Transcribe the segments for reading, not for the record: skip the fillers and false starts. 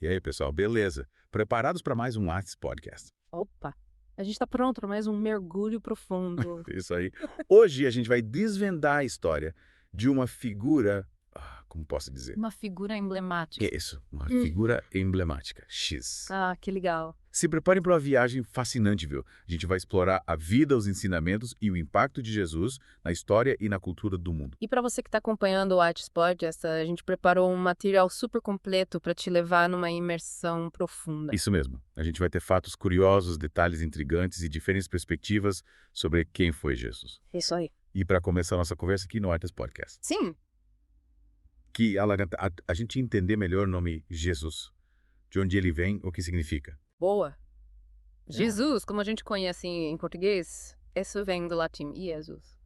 E aí, pessoal, beleza? Preparados para mais um Arts Podcast? Opa, a gente tá pronto para mais um mergulho profundo. Isso aí. Hoje a gente vai desvendar a história de uma figura, como posso dizer? Uma figura emblemática. Isso, uma figura emblemática, X. Ah, que legal. Se preparem para uma viagem fascinante, viu? A gente vai explorar a vida, os ensinamentos e o impacto de Jesus na história e na cultura do mundo. E para você que está acompanhando o Arts Podcast, a gente preparou um material super completo para te levar numa imersão profunda. Isso mesmo. A gente vai ter fatos curiosos, detalhes intrigantes e diferentes perspectivas sobre quem foi Jesus. Isso aí. E para começar a nossa conversa aqui no Artes Podcast, Sim. que a gente entender melhor o nome Jesus, de onde ele vem, o que significa. Boa. Jesus, como a gente conhece em português, isso vem do latim Jesus,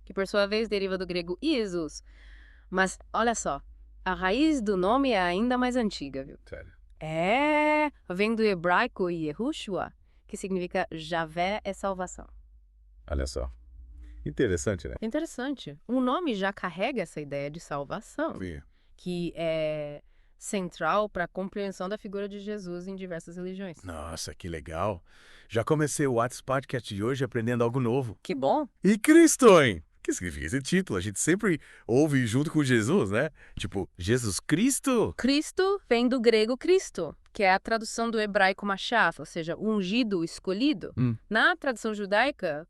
que por sua vez deriva do grego Iesus. Mas olha só, a raiz do nome é ainda mais antiga, viu? Sério. Vem do hebraico Yehoshua, que significa Javé é salvação. Olha só. Interessante, né? Interessante. O nome já carrega essa ideia de salvação, Sim. que é central para a compreensão da figura de Jesus em diversas religiões. Nossa, que legal. Já comecei o Arts Podcast de hoje aprendendo algo novo. Que bom! E Cristo, hein? O que significa esse título? A gente sempre ouve junto com Jesus, né? Tipo, Jesus Cristo? Cristo vem do grego Cristo, que é a tradução do hebraico Mashiach, ou seja, ungido, escolhido. Na tradição judaica,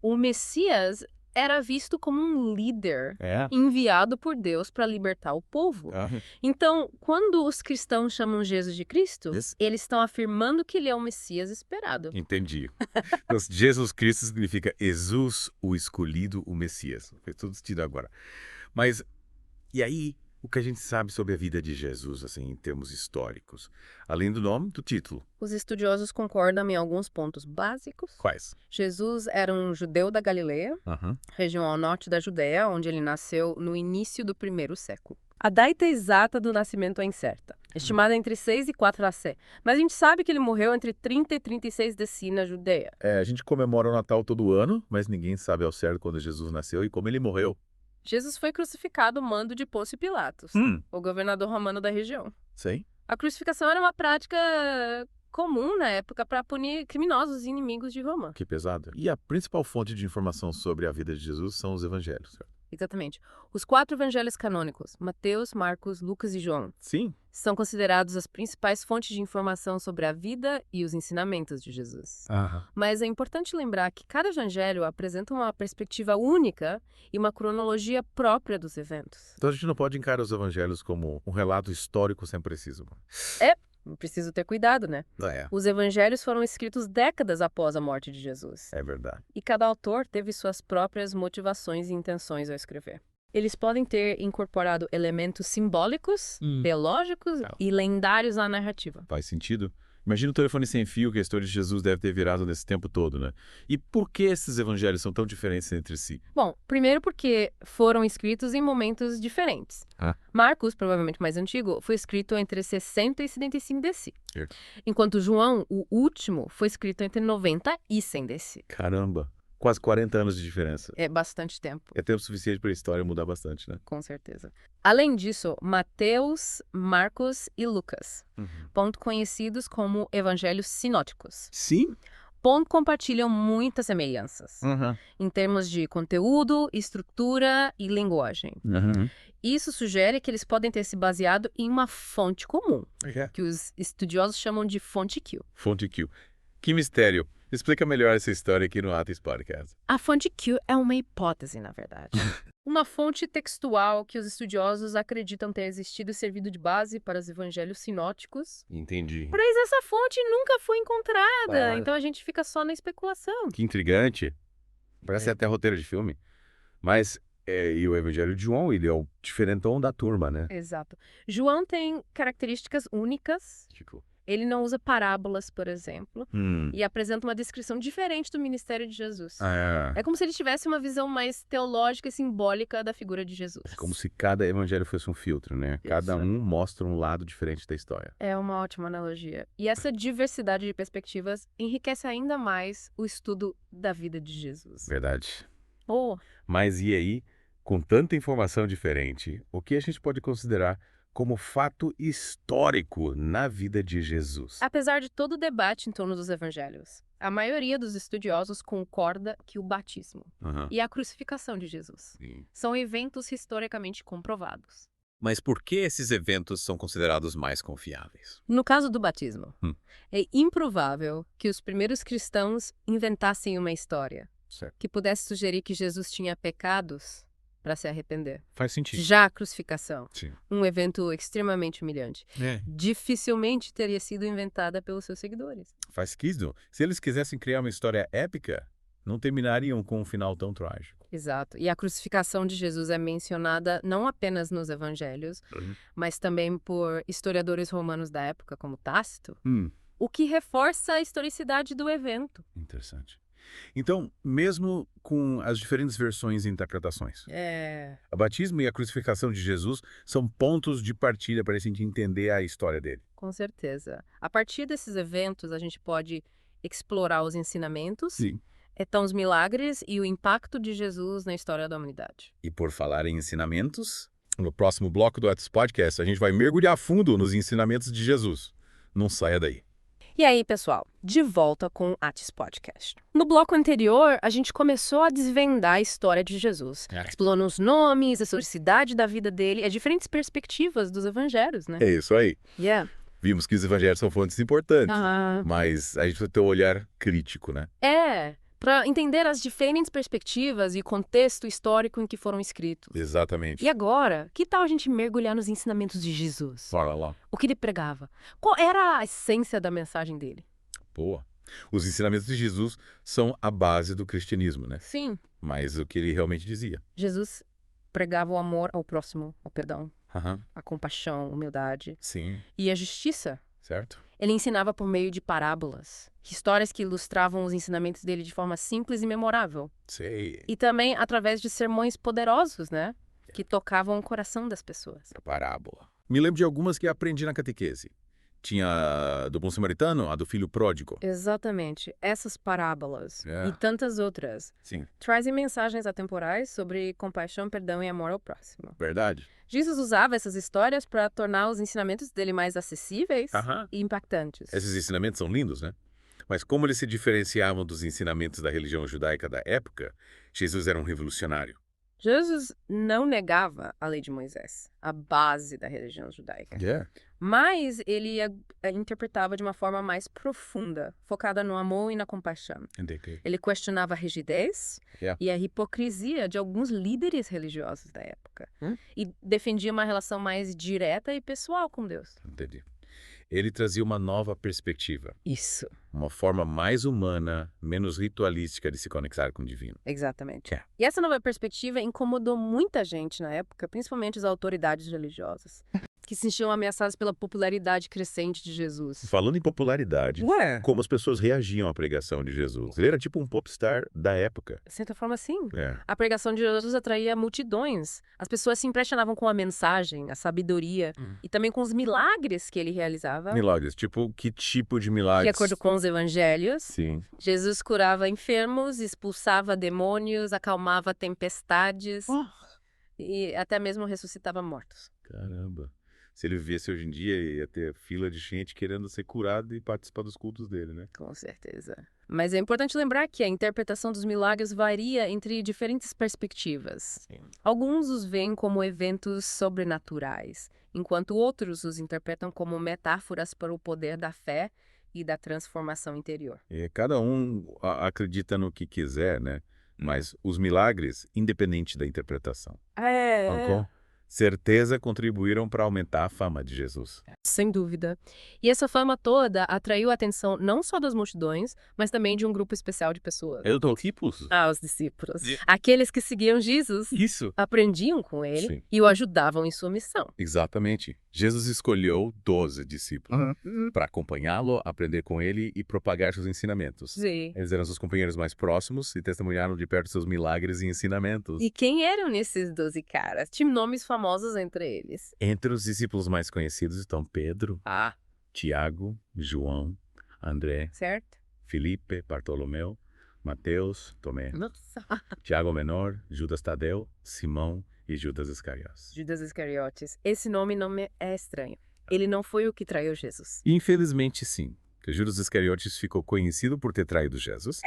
o Messias era visto como um líder É. enviado por Deus para libertar o povo. Então, quando os cristãos chamam Jesus de Cristo, eles estão afirmando que ele é o Messias esperado. Entendi. Então, Jesus Cristo significa Jesus, o escolhido, o Messias. Fez todo sentido agora. Mas, e aí, o que a gente sabe sobre a vida de Jesus, assim, em termos históricos? Além do nome, do título. Os estudiosos concordam em alguns pontos básicos. Quais? Jesus era um judeu da Galileia, região ao norte da Judéia, onde ele nasceu no início do 1º século. A data exata do nascimento é incerta, estimada entre 6 e 4 AC, mas a gente sabe que ele morreu entre 30 e 36 DC na Judéia. A gente comemora o Natal todo ano, mas ninguém sabe ao certo quando Jesus nasceu e como ele morreu. Jesus foi crucificado ao mando de Pôncio Pilatos, o governador romano da região. Sei. A crucificação era uma prática comum na época para punir criminosos e inimigos de Roma. Que pesado. E a principal fonte de informação sobre a vida de Jesus são os evangelhos, certo? Exatamente. Os 4 evangelhos canônicos, Mateus, Marcos, Lucas e João, Sim. são considerados as principais fontes de informação sobre a vida e os ensinamentos de Jesus. Mas é importante lembrar que cada evangelho apresenta uma perspectiva única e uma cronologia própria dos eventos. Então a gente não pode encarar os evangelhos como um relato histórico sem preciso. Preciso ter cuidado, né? É. Os evangelhos foram escritos décadas após a morte de Jesus. É verdade. E cada autor teve suas próprias motivações e intenções ao escrever. Eles podem ter incorporado elementos simbólicos, teológicos e lendários à narrativa. Faz sentido. Imagina o telefone sem fio que a história de Jesus deve ter virado nesse tempo todo, né? E por que esses evangelhos são tão diferentes entre si? Bom, primeiro porque foram escritos em momentos diferentes. Marcos, provavelmente mais antigo, foi escrito entre 60 e 75 DC. Enquanto João, o último, foi escrito entre 90 e 100 DC. Caramba! Quase 40 anos de diferença. É bastante tempo. É tempo suficiente para a história mudar bastante, né? Com certeza. Além disso, Mateus, Marcos e Lucas, conhecidos como evangelhos sinóticos, Sim? compartilham muitas semelhanças em termos de conteúdo, estrutura e linguagem. Isso sugere que eles podem ter se baseado em uma fonte comum, que os estudiosos chamam de fonte Q. Fonte Q. Que mistério! Explica melhor essa história aqui no Arts Podcast. A fonte Q é uma hipótese, na verdade. Uma fonte textual que os estudiosos acreditam ter existido e servido de base para os evangelhos sinóticos. Entendi. Mas essa fonte nunca foi encontrada, então a gente fica só na especulação. Que intrigante. Parece até roteiro de filme. Mas, e o Evangelho de João, ele é o diferentão da turma, né? Exato. João tem características únicas. Tipo. Ele não usa parábolas, por exemplo, e apresenta uma descrição diferente do ministério de Jesus. É como se ele tivesse uma visão mais teológica e simbólica da figura de Jesus. É como se cada evangelho fosse um filtro, né? Cada um mostra um lado diferente da história. É uma ótima analogia. E essa diversidade de perspectivas enriquece ainda mais o estudo da vida de Jesus. Verdade. Oh. Mas e aí, com tanta informação diferente, o que a gente pode considerar como fato histórico na vida de Jesus. Apesar de todo o debate em torno dos evangelhos, a maioria dos estudiosos concorda que o batismo e a crucificação de Jesus são eventos historicamente comprovados. Mas por que esses eventos são considerados mais confiáveis? No caso do batismo, é improvável que os primeiros cristãos inventassem uma história que pudesse sugerir que Jesus tinha pecados para se arrepender. Faz sentido. Já a crucificação, Sim. um evento extremamente humilhante, dificilmente teria sido inventada pelos seus seguidores. Faz sentido. Se eles quisessem criar uma história épica, não terminariam com um final tão trágico. Exato. E a crucificação de Jesus é mencionada não apenas nos evangelhos, mas também por historiadores romanos da época, como Tácito, o que reforça a historicidade do evento. Interessante. Então, mesmo com as diferentes versões e interpretações, o batismo e a crucificação de Jesus são pontos de partida para a gente entender a história dele. Com certeza. A partir desses eventos, a gente pode explorar os ensinamentos, então os milagres e o impacto de Jesus na história da humanidade. E por falar em ensinamentos, no próximo bloco do Atos Podcast, a gente vai mergulhar fundo nos ensinamentos de Jesus. Não saia daí. E aí, pessoal, de volta com o Atos Podcast. No bloco anterior, a gente começou a desvendar a história de Jesus, explorando os nomes, a historicidade da vida dele e as diferentes perspectivas dos evangelhos, né? É isso aí. Vimos que os evangelhos são fontes importantes, mas a gente precisa ter um olhar crítico, né? Para entender as diferentes perspectivas e o contexto histórico em que foram escritos. Exatamente. E agora, que tal a gente mergulhar nos ensinamentos de Jesus? Bora lá. O que ele pregava? Qual era a essência da mensagem dele? Boa. Os ensinamentos de Jesus são a base do cristianismo, né? Sim. Mas o que ele realmente dizia? Jesus pregava o amor ao próximo, o perdão, a compaixão, a humildade e a justiça. Certo. Ele ensinava por meio de parábolas, histórias que ilustravam os ensinamentos dele de forma simples e memorável. E também através de sermões poderosos, né? Que tocavam o coração das pessoas. Parábola. Me lembro de algumas que aprendi na catequese. Tinha a do Bom Samaritano, a do Filho Pródigo. Exatamente. Essas parábolas e tantas outras trazem mensagens atemporais sobre compaixão, perdão e amor ao próximo. Verdade. Jesus usava essas histórias para tornar os ensinamentos dele mais acessíveis e impactantes. Esses ensinamentos são lindos, né? Mas como eles se diferenciavam dos ensinamentos da religião judaica da época, Jesus era um revolucionário. Jesus não negava a lei de Moisés, a base da religião judaica. Mas ele a interpretava de uma forma mais profunda, focada no amor e na compaixão. Ele questionava a rigidez e a hipocrisia de alguns líderes religiosos da época. E defendia uma relação mais direta e pessoal com Deus. Entendi. Ele trazia uma nova perspectiva. Isso. Uma forma mais humana, menos ritualística de se conectar com o divino. Exatamente. E essa nova perspectiva incomodou muita gente na época, principalmente as autoridades religiosas, que se sentiam ameaçadas pela popularidade crescente de Jesus. Falando em popularidade, como as pessoas reagiam à pregação de Jesus? Ele era tipo um popstar da época. De certa forma, sim. A pregação de Jesus atraía multidões. As pessoas se impressionavam com a mensagem, a sabedoria e também com os milagres que ele realizava. Milagres? Tipo, que tipo de milagres? De acordo com os evangelhos, Jesus curava enfermos, expulsava demônios, acalmava tempestades e até mesmo ressuscitava mortos. Caramba. Se ele vivesse hoje em dia, ia ter fila de gente querendo ser curado e participar dos cultos dele, né? Com certeza. Mas é importante lembrar que a interpretação dos milagres varia entre diferentes perspectivas. Alguns os veem como eventos sobrenaturais, enquanto outros os interpretam como metáforas para o poder da fé e da transformação interior. Cada um acredita no que quiser, né? Mas os milagres, independente da interpretação. Certeza contribuíram para aumentar a fama de Jesus. Sem dúvida. E essa fama toda atraiu a atenção não só das multidões, mas também de um grupo especial de pessoas. Os discípulos? Os discípulos. Aqueles que seguiam Jesus. Aprendiam com ele e o ajudavam em sua missão. Exatamente. Jesus escolheu 12 discípulos para acompanhá-lo, aprender com ele e propagar seus ensinamentos. Eles eram seus companheiros mais próximos e testemunharam de perto seus milagres e ensinamentos. E quem eram esses 12 caras? Tinha nomes famosos entre eles. Entre os discípulos mais conhecidos estão Pedro, Tiago, João, André, Felipe, Bartolomeu, Mateus, Tomé, Tiago Menor, Judas Tadeu, Simão e Judas Iscariotes. Judas Iscariotes. Esse nome não me é estranho. Ele não foi o que traiu Jesus. Infelizmente, sim. Que Judas Iscariotes ficou conhecido por ter traído Jesus,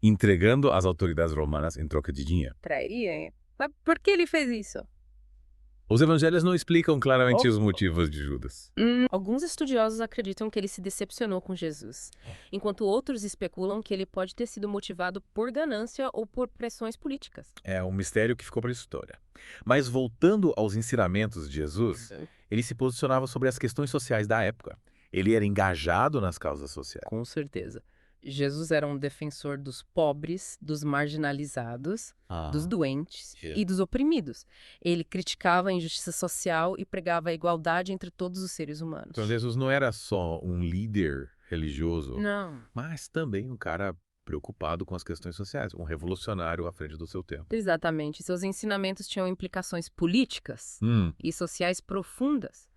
entregando às autoridades romanas em troca de dinheiro. Trairia, hein? Mas por que ele fez isso? Os evangelhos não explicam claramente os motivos de Judas. Alguns estudiosos acreditam que ele se decepcionou com Jesus, enquanto outros especulam que ele pode ter sido motivado por ganância ou por pressões políticas. É um mistério que ficou para a história. Mas voltando aos ensinamentos de Jesus, ele se posicionava sobre as questões sociais da época. Ele era engajado nas causas sociais. Com certeza. Jesus era um defensor dos pobres, dos marginalizados, dos doentes e dos oprimidos. Ele criticava a injustiça social e pregava a igualdade entre todos os seres humanos. Então Jesus não era só um líder religioso, Não. mas também um cara preocupado com as questões sociais, um revolucionário à frente do seu tempo. Exatamente. Seus ensinamentos tinham implicações políticas e sociais profundas,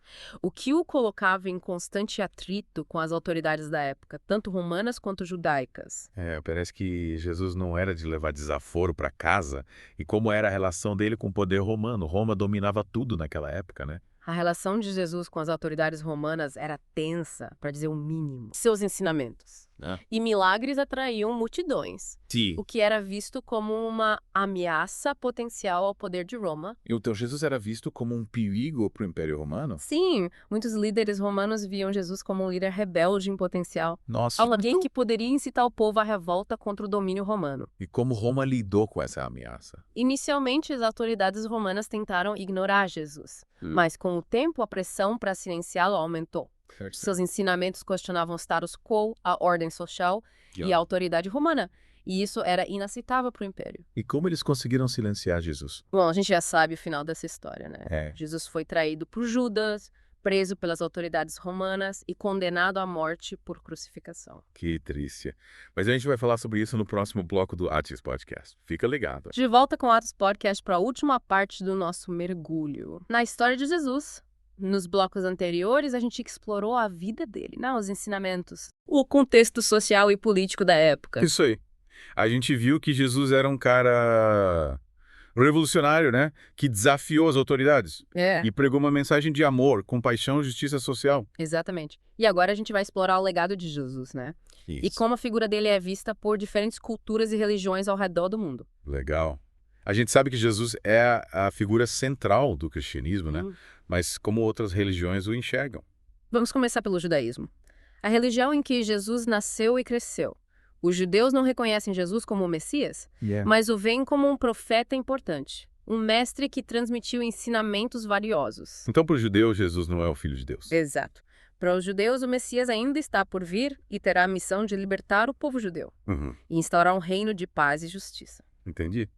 o que o colocava em constante atrito com as autoridades da época, tanto romanas quanto judaicas. Parece que Jesus não era de levar desaforo para casa, e como era a relação dele com o poder romano. Roma dominava tudo naquela época, né? A relação de Jesus com as autoridades romanas era tensa, para dizer o mínimo. Seus ensinamentos e milagres atraíam multidões, o que era visto como uma ameaça potencial ao poder de Roma. Então Jesus era visto como um perigo para o Império Romano? Sim, muitos líderes romanos viam Jesus como um líder rebelde em potencial. Nossa. Alguém que poderia incitar o povo à revolta contra o domínio romano. E como Roma lidou com essa ameaça? Inicialmente, as autoridades romanas tentaram ignorar Jesus, mas com o tempo a pressão para silenciá-lo aumentou. Seus ensinamentos questionavam o status quo, a ordem social e a autoridade romana, e isso era inaceitável para o Império. E como eles conseguiram silenciar Jesus? Bom, a gente já sabe o final dessa história, né? Jesus foi traído por Judas, preso pelas autoridades romanas e condenado à morte por crucificação. Que triste. Mas a gente vai falar sobre isso no próximo bloco do Atos Podcast. Fica ligado. De volta com o Atos Podcast para a última parte do nosso mergulho na história de Jesus. Nos blocos anteriores, a gente explorou a vida dele, os ensinamentos, o contexto social e político da época. Isso aí. A gente viu que Jesus era um cara revolucionário, né? Que desafiou as autoridades. E pregou uma mensagem de amor, compaixão e justiça social. Exatamente. E agora a gente vai explorar o legado de Jesus, né? Isso. E como a figura dele é vista por diferentes culturas e religiões ao redor do mundo. Legal. A gente sabe que Jesus é a figura central do cristianismo, né? Mas como outras religiões o enxergam? Vamos começar pelo judaísmo. A religião em que Jesus nasceu e cresceu. Os judeus não reconhecem Jesus como o Messias, mas o veem como um profeta importante. Um mestre que transmitiu ensinamentos valiosos. Então, para os judeus, Jesus não é o Filho de Deus. Exato. Para os judeus, o Messias ainda está por vir e terá a missão de libertar o povo judeu. E instaurar um reino de paz e justiça. Entendi.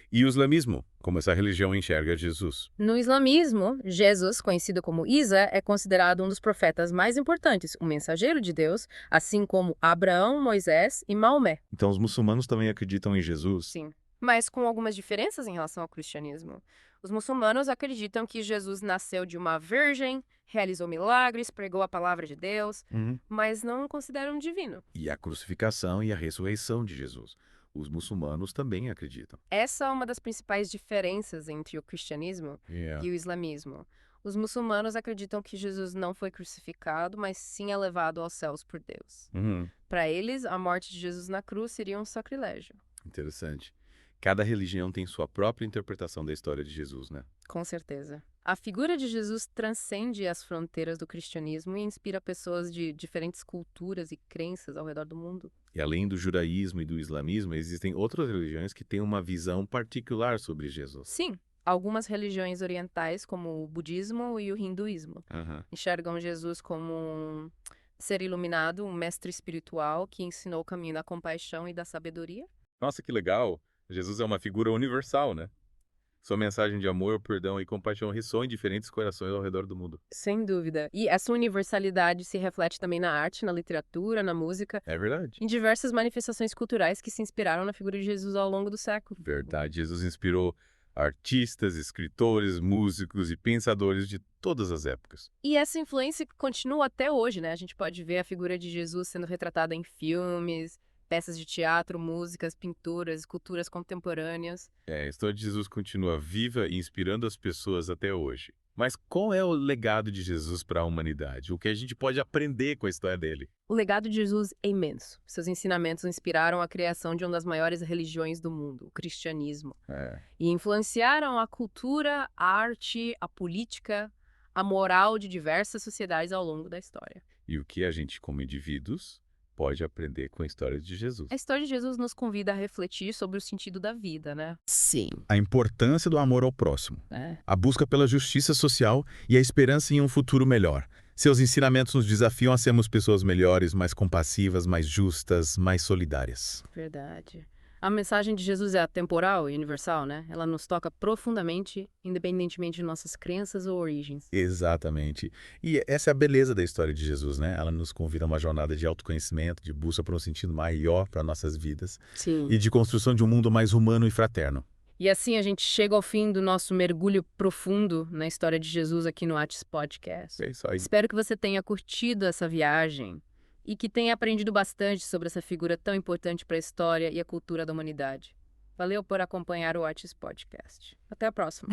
E o islamismo? Como essa religião enxerga Jesus? No islamismo, Jesus, conhecido como Isa, é considerado um dos profetas mais importantes, um mensageiro de Deus, assim como Abraão, Moisés e Maomé. Então os muçulmanos também acreditam em Jesus? Sim, mas com algumas diferenças em relação ao cristianismo. Os muçulmanos acreditam que Jesus nasceu de uma virgem, realizou milagres, pregou a palavra de Deus, mas não o consideram divino. E a crucificação e a ressurreição de Jesus? Os muçulmanos também acreditam. Essa é uma das principais diferenças entre o cristianismo e o islamismo. Os muçulmanos acreditam que Jesus não foi crucificado, mas sim elevado aos céus por Deus. Para eles, a morte de Jesus na cruz seria um sacrilégio. Interessante. Cada religião tem sua própria interpretação da história de Jesus, né? Com certeza. A figura de Jesus transcende as fronteiras do cristianismo e inspira pessoas de diferentes culturas e crenças ao redor do mundo. E além do judaísmo e do islamismo, existem outras religiões que têm uma visão particular sobre Jesus. Sim. Algumas religiões orientais, como o budismo e o hinduísmo, enxergam Jesus como um ser iluminado, um mestre espiritual que ensinou o caminho da compaixão e da sabedoria. Nossa, que legal! Jesus é uma figura universal, né? Sua mensagem de amor, perdão e compaixão ressoa em diferentes corações ao redor do mundo. Sem dúvida. E essa universalidade se reflete também na arte, na literatura, na música. É verdade. Em diversas manifestações culturais que se inspiraram na figura de Jesus ao longo do século. Verdade. Jesus inspirou artistas, escritores, músicos e pensadores de todas as épocas. E essa influência continua até hoje, né? A gente pode ver a figura de Jesus sendo retratada em filmes, peças de teatro, músicas, pinturas, esculturas contemporâneas. A história de Jesus continua viva e inspirando as pessoas até hoje. Mas qual é o legado de Jesus para a humanidade? O que a gente pode aprender com a história dele? O legado de Jesus é imenso. Seus ensinamentos inspiraram a criação de uma das maiores religiões do mundo, o cristianismo. E influenciaram a cultura, a arte, a política, a moral de diversas sociedades ao longo da história. E o que a gente, como indivíduos, pode aprender com a história de Jesus? A história de Jesus nos convida a refletir sobre o sentido da vida, né? Sim. A importância do amor ao próximo, a busca pela justiça social e a esperança em um futuro melhor. Seus ensinamentos nos desafiam a sermos pessoas melhores, mais compassivas, mais justas, mais solidárias. Verdade. A mensagem de Jesus é atemporal e universal, né? Ela nos toca profundamente, independentemente de nossas crenças ou origens. Exatamente. E essa é a beleza da história de Jesus, né? Ela nos convida a uma jornada de autoconhecimento, de busca por um sentido maior para nossas vidas. Sim. E de construção de um mundo mais humano e fraterno. E assim a gente chega ao fim do nosso mergulho profundo na história de Jesus aqui no Atis Podcast. É isso aí. Espero que você tenha curtido essa viagem e que tenha aprendido bastante sobre essa figura tão importante para a história e a cultura da humanidade. Valeu por acompanhar o Atis Podcast. Até a próxima.